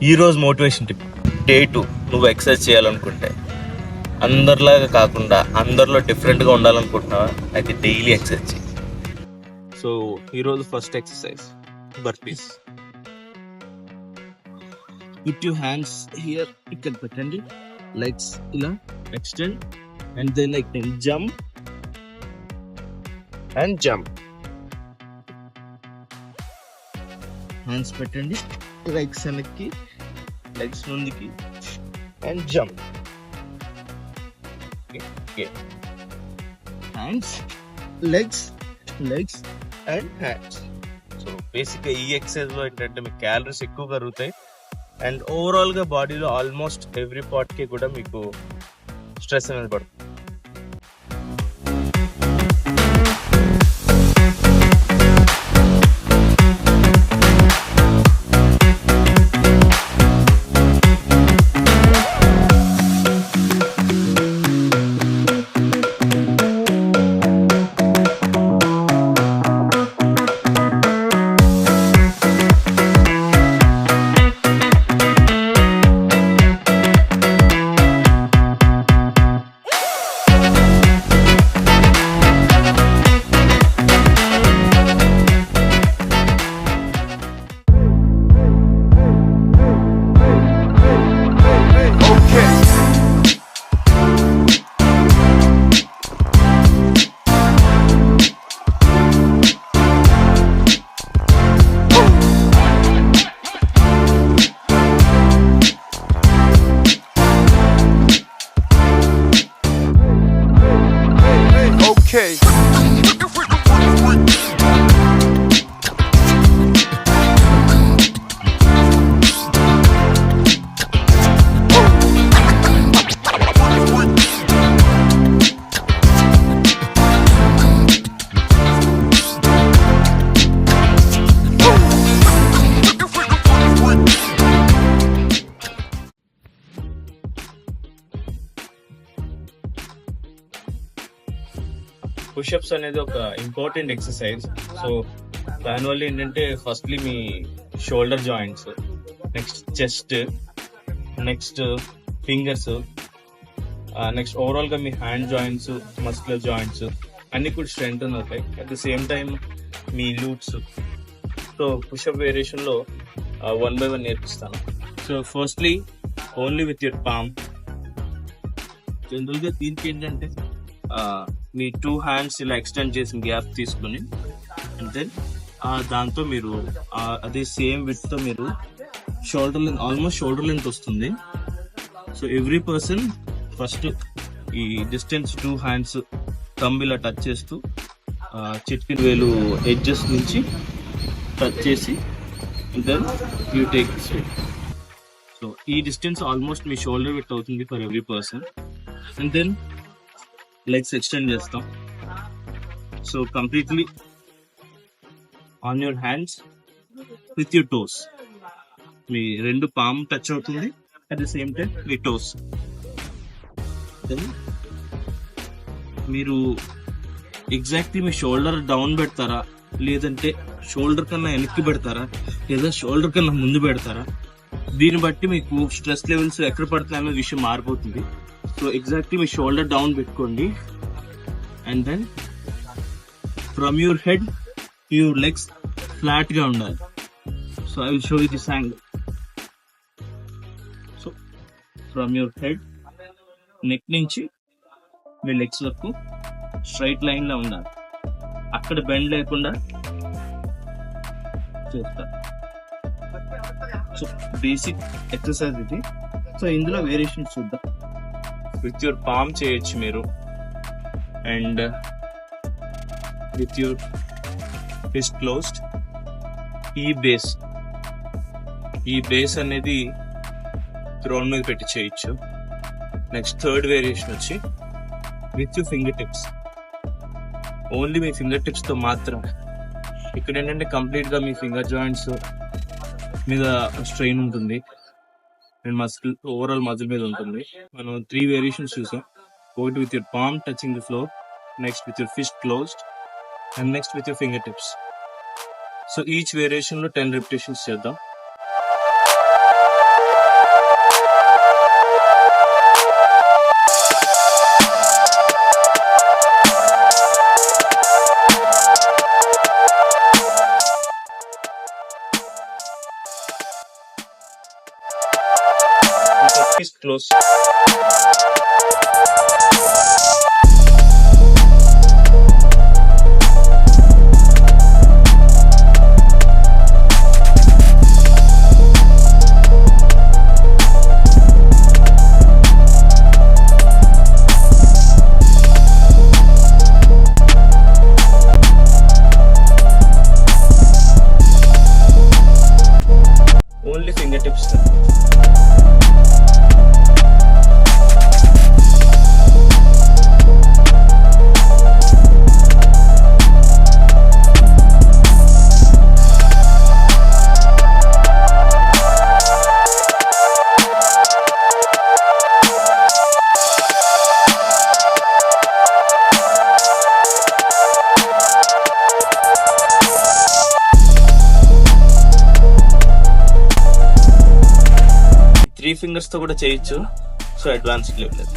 ఈరోజు motivation tip. Day 2 నువ్వు exercise చేయాలనుకుంటే అందరిలాగా కాకుండా అందరిలో డిఫరెంట్గా ఉండాలనుకుంటున్నావా, అయితే డైలీ ఎక్సర్సైజ్ చేయి. సో ఈరోజు first exercise burpees. Put your hands here, ఇక్కడ పెట్టండి, లెగ్స్ ఇలా extend and then like jump and jump. Hands పెట్టండి, లెగ్స్ వెనక్కి, లెగ్స్ ముందుకి and jump. Hands, legs, legs and hands. So బేసిక్గా ఈ ఎక్సర్సైజ్లో ఏంటంటే మీకు క్యాలరీస్ ఎక్కువ కరుగుతాయి అండ్ ఓవరాల్గా బాడీలో ఆల్మోస్ట్ ఎవ్రీ పార్ట్కి కూడా మీకు స్ట్రెస్ అనేది పడుతుంది. Okay. పుషప్స్ అనేది ఒక ఇంపార్టెంట్ ఎక్సర్సైజ్. సో దానివల్ల ఏంటంటే ఫస్ట్లీ మీ shoulder joints, next chest, next fingers, next ఓవరాల్గా మీ హ్యాండ్ జాయింట్స్, మస్కులర్ జాయింట్స్ అన్నీ కూడా స్ట్రెంగ్తన్ అవుతాయి. అట్ ద సేమ్ టైం మీ లూట్స్. సో పుషప్ వేరియేషన్లో 1 by 1 నేర్పిస్తాను. So firstly only with your palm. జనరల్గా దీనికి ఏంటంటే మీ 2 హ్యాండ్స్ ఇలా ఎక్స్టెండ్ చేసిన గ్యాప్ తీసుకుని అండ్ దెన్ దాంతో మీరు అదే సేమ్ విడ్త్తో మీరు shoulder length, almost shoulder length వస్తుంది. సో ఎవ్రీ పర్సన్ ఫస్ట్ ఈ డిస్టెన్స్ 2 హ్యాండ్స్ థంబ్ ఇలా టచ్ చేస్తూ చిటికెన వేలు ఎడ్జెస్ నుంచి టచ్ చేసి then you take sweep. So ఈ డిస్టెన్స్ ఆల్మోస్ట్ మీ షోల్డర్ విడ్త్ అవుతుంది for every person. And then legs extend చేస్తాం. So completely on your hands with your toes. మీ 2 పామ్ టచ్ అవుతుంది, అట్ ద సేమ్ టైం మీ toes. మీరు exactly మీ shoulder down పెడతారా, లేదంటే షోల్డర్ కన్నా వెనక్కి పెడతారా, లేదా షోల్డర్ కన్నా ముందు పెడతారా, దీన్ని బట్టి మీకు స్ట్రెస్ లెవెల్స్ ఎక్కడ పడుతున్నాయనే విషయం మారిపోతుంది. సో ఎగ్జాక్ట్లీ మీ షోల్డర్ డౌన్ పెట్టుకోండి and then from your head your legs ఫ్లాట్గా ఉండాలి. So I will show you this angle. So from your head, neck నుంచి మీ లెగ్స్ వరకు స్ట్రైట్ లైన్లో ఉండాలి, అక్కడ బెండ్ లేకుండా చేస్తారు. సో బేసిక్ ఎక్సర్సైజ్ ఇది. సో ఇందులో వేరియేషన్స్ చూద్దాం. విత్ యువర్ పామ్ చేయొచ్చు మీరు, and with your fist closed. ఈ బేస్ అనేది గ్రౌండ్ మీద పెట్టి చేయొచ్చు. నెక్స్ట్ థర్డ్ వేరియేషన్ వచ్చి with your finger tips. Only మీ ఫింగర్ టిప్స్తో మాత్రం. ఇక్కడ ఏంటంటే కంప్లీట్గా మీ ఫింగర్ జాయింట్స్ మీద స్ట్రెయిన్ ఉంటుంది అండ్ మజిల్, ఓవరాల్ మజిల్ మీద ఉంటుంది. మనం 3 వేరియేషన్స్ చూసాం. ఒకటి with your palm touching the floor, next with your fist closed and next with your finger tips. So each వేరియేషన్లో 10 repetitions చేద్దాం. Close. Only finger tips. Three fingers తో కూడా చేయొచ్చు. So advance level.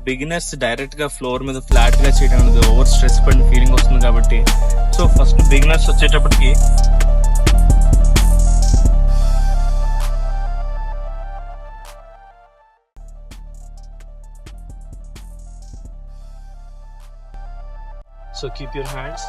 Beginners direct గా floor మీద flat గా చేయడం అనేది ఓవర్ స్ట్రెస్ పడిన ఫీలింగ్ వస్తుంది కాబట్టి సో ఫస్ట్ బిగినర్స్ వచ్చేటప్పటికి so keep your hands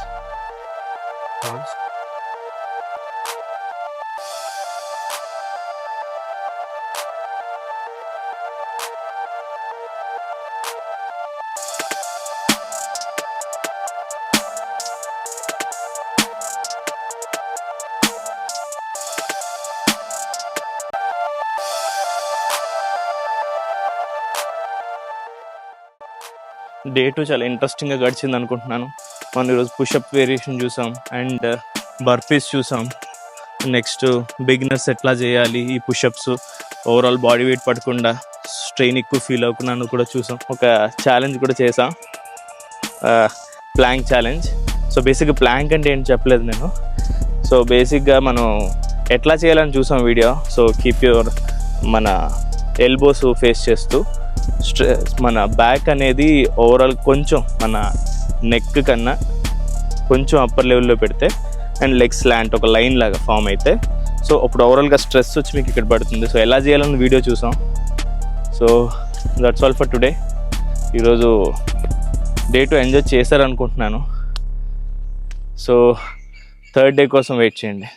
day 2 చాలా ఇంట్రెస్టింగ్గా గడిచింది అనుకుంటున్నాను. మనం ఈరోజు పుషప్ వేరియేషన్ చూసాం అండ్ బర్పీస్ చూసాం. నెక్స్ట్ బిగినర్స్ ఎట్లా చేయాలి ఈ పుషప్స్, ఓవరాల్ బాడీ వెయిట్ పడకుండా స్ట్రెయిన్ ఎక్కువ ఫీల్ అవ్వకుండా కూడా చూసాం. ఒక ఛాలెంజ్ కూడా చేసాం, ప్లాంక్ ఛాలెంజ్. సో బేసిక్గా ప్లాంక్ అంటే ఏంటి చెప్పలేదు నేను. సో బేసిక్గా మనం ఎట్లా చేయాలని చూసాం వీడియో. సో కీప్ యువర్ మన ఎల్బోస్ ఫేస్ చేస్తూ మన బ్యాక్ అనేది ఓవరాల్ కొంచెం మన నెక్ కన్నా కొంచెం అప్పర్ లెవెల్లో పెడితే అండ్ లెగ్స్ స్లాంట్ ఒక లైన్ లాగా ఫామ్ అయితే సో అప్పుడు ఓవరాల్గా స్ట్రెస్ వచ్చి మీకు ఇక్కడ పడుతుంది. సో ఎలా చేయాలని వీడియో చూసాం. So that's all for today. ఈరోజు డే 2 ఎంజాయ్ చేశారనుకుంటున్నాను. సో థర్డ్ డే కోసం వెయిట్ చేయండి.